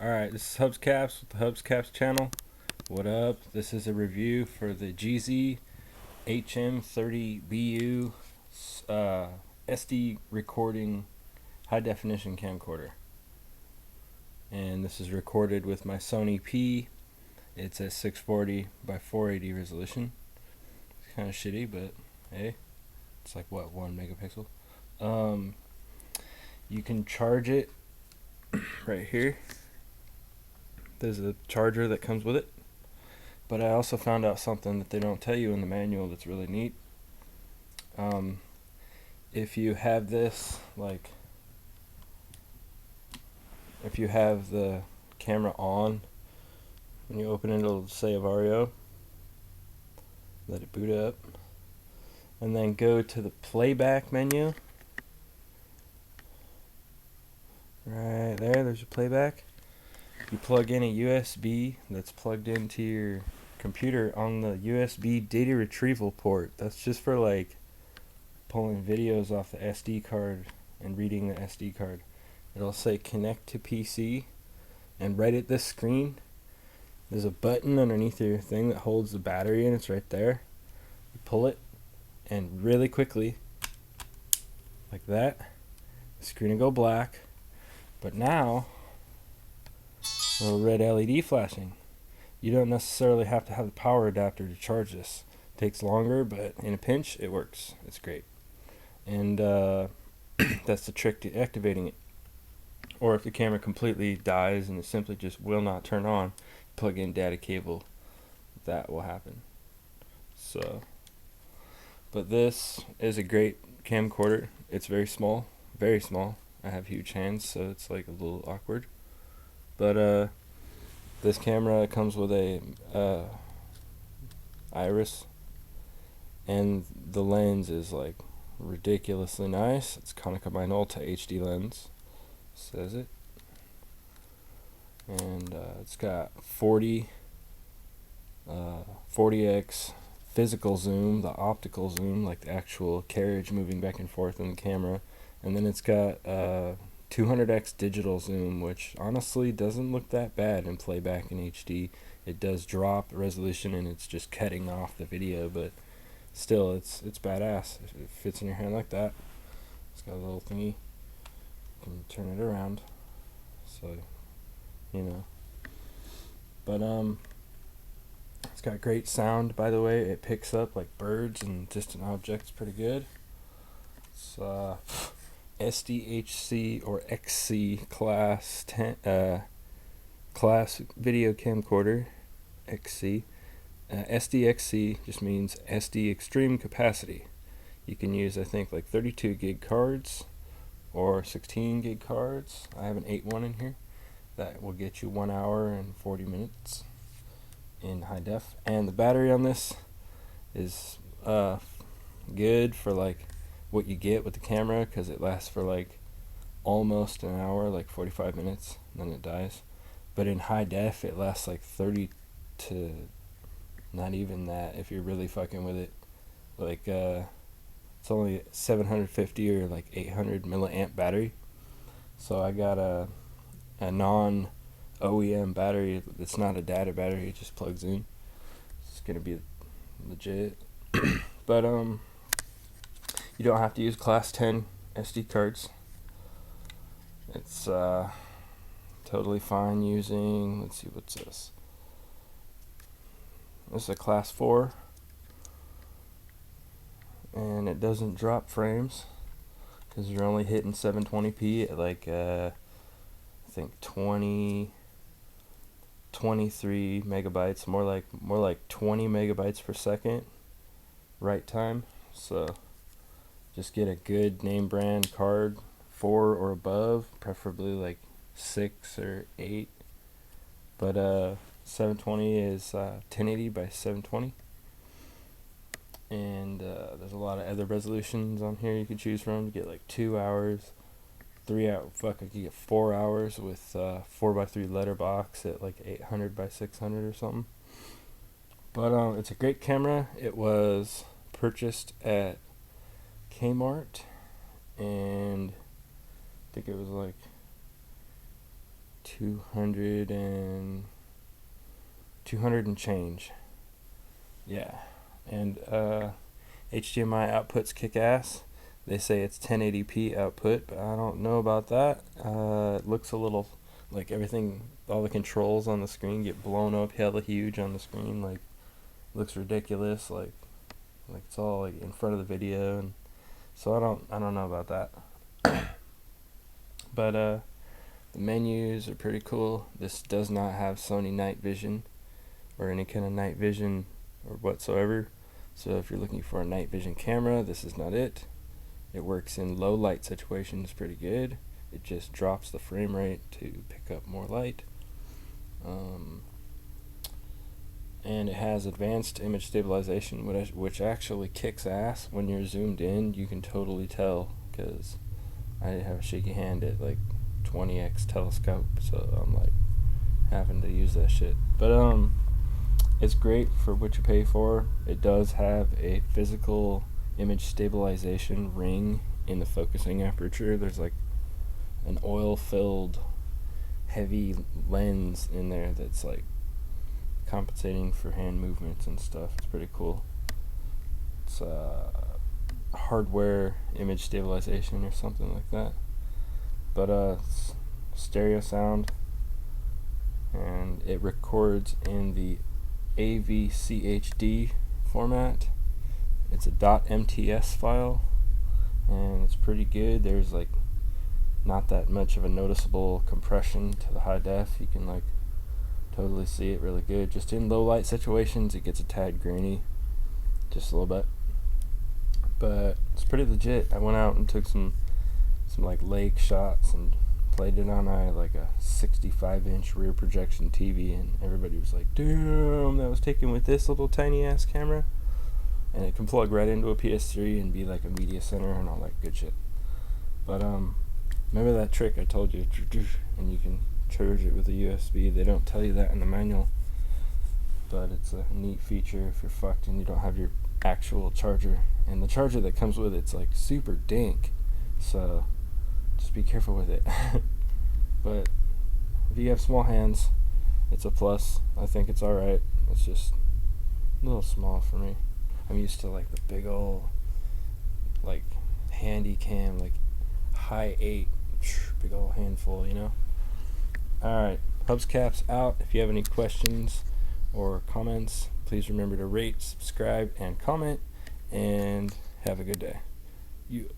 Alright, this is Hubs Caps with the Hubs Caps channel. What up? This is a review for the GZ-HM30BU SD recording high definition camcorder. And this is recorded with my Sony P. It's a 640 by 480 resolution. It's kind of shitty, but hey, it's like what, 1 megapixel. You can charge it right here. There's a charger that comes with it, but I also found out something that they don't tell you in the manual that's really neat. If you have this, like, if you have the camera on, when you open it, it'll say Evario. Let it boot up, and then go to the playback menu. Right there, there's your playback. You plug in a USB that's plugged into your computer on the USB data retrieval port. That's just for like pulling videos off the SD card and reading the SD card. It'll say connect to PC, and right at this screen there's a button underneath your thing that holds the battery, and it's right there. You pull it, and really quickly, like that, the screen will go black, but now a little red LED flashing. You don't necessarily have to have the power adapter to charge this. It takes longer, but in a pinch it works. It's great. And that's the trick to activating it. Or if the camera completely dies and it simply just will not turn on, plug in data cable, that will happen. So, but this is a great camcorder. It's very small, very small. I have huge hands, so it's like a little awkward. But this camera comes with a iris, and the lens is like ridiculously nice. It's Konica Minolta HD lens, says it, and it's got 40x physical zoom, the optical zoom, like the actual carriage moving back and forth in the camera, and then it's got 200x digital zoom, which honestly doesn't look that bad in playback in HD. It does drop resolution and it's just cutting off the video, but still it's badass. If it fits in your hand like that, it's got a little thingy, you can turn it around, so you know. But it's got great sound, by the way. It picks up like birds and distant objects pretty good. It's SDHC or XC class 10 class video camcorder. XC. SDXC just means SD extreme capacity. You can use, I think, like 32 gig cards or 16 gig cards. I have an 8.1 in here. That will get you 1 hour and 40 minutes in high def. And the battery on this is good for like what you get with the camera, because it lasts for like almost an hour, like 45 minutes, and then it dies. But in high def it lasts like 30 to not even that if you're really fucking with it. Like it's only 750 or like 800 milliamp battery. So I got a non OEM battery. It's not a data battery, it just plugs in. It's gonna be legit. But you don't have to use class 10 SD cards. It's totally fine using, let's see, what's this? This is a class 4, and it doesn't drop frames because you're only hitting 720p at like I think 23 megabytes, more like 20 megabytes per second write time. So just get a good name brand card, 4 or above, preferably like 6 or 8. But 720 is 1080 by 720. And there's a lot of other resolutions on here you can choose from. You get like 2 hours, 3 hours, I could get 4 hours with 4x3 letterbox at like 800 by 600 or something. But it's a great camera. It was purchased at Kmart, and I think it was like 200 and change. Yeah. And HDMI outputs kick ass. They say it's 1080p output, but I don't know about that. It looks a little like everything, all the controls on the screen get blown up hella huge on the screen. Like, looks ridiculous. Like it's all like in front of the video, and so I don't know about that. But the menus are pretty cool. This does not have Sony night vision or any kind of night vision or whatsoever. So if you're looking for a night vision camera, this is not it. It works in low light situations pretty good. It just drops the frame rate to pick up more light. And it has advanced image stabilization, which actually kicks ass. When you're zoomed in, you can totally tell, because I have a shaky hand at like 20x telescope, so I'm like having to use that shit. But it's great for what you pay for. It does have a physical image stabilization ring in the focusing aperture. There's like an oil-filled heavy lens in there that's like compensating for hand movements and stuff. It's pretty cool. It's hardware image stabilization or something like that. But it's stereo sound, and it records in the AVCHD format. It's a .mts file, and it's pretty good. There's like not that much of a noticeable compression to the high def. You can like totally see it really good. Just in low light situations it gets a tad grainy, just a little bit, but it's pretty legit. I went out and took some like lake shots and played it on like a 65-inch rear projection TV, and everybody was like, damn, that was taken with this little tiny ass camera. And it can plug right into a PS3 and be like a media center and all that good shit. But remember that trick I told you, and you can charge it with a USB. They don't tell you that in the manual, but it's a neat feature if you're fucked and you don't have your actual charger. And the charger that comes with it's like super dank, so just be careful with it. But if you have small hands, it's a plus. I think it's alright. It's just a little small for me. I'm used to like the big old like handy cam, like high 8, big old handful, you know. Alright, Hubscaps out. If you have any questions or comments, please remember to rate, subscribe, and comment, and have a good day. You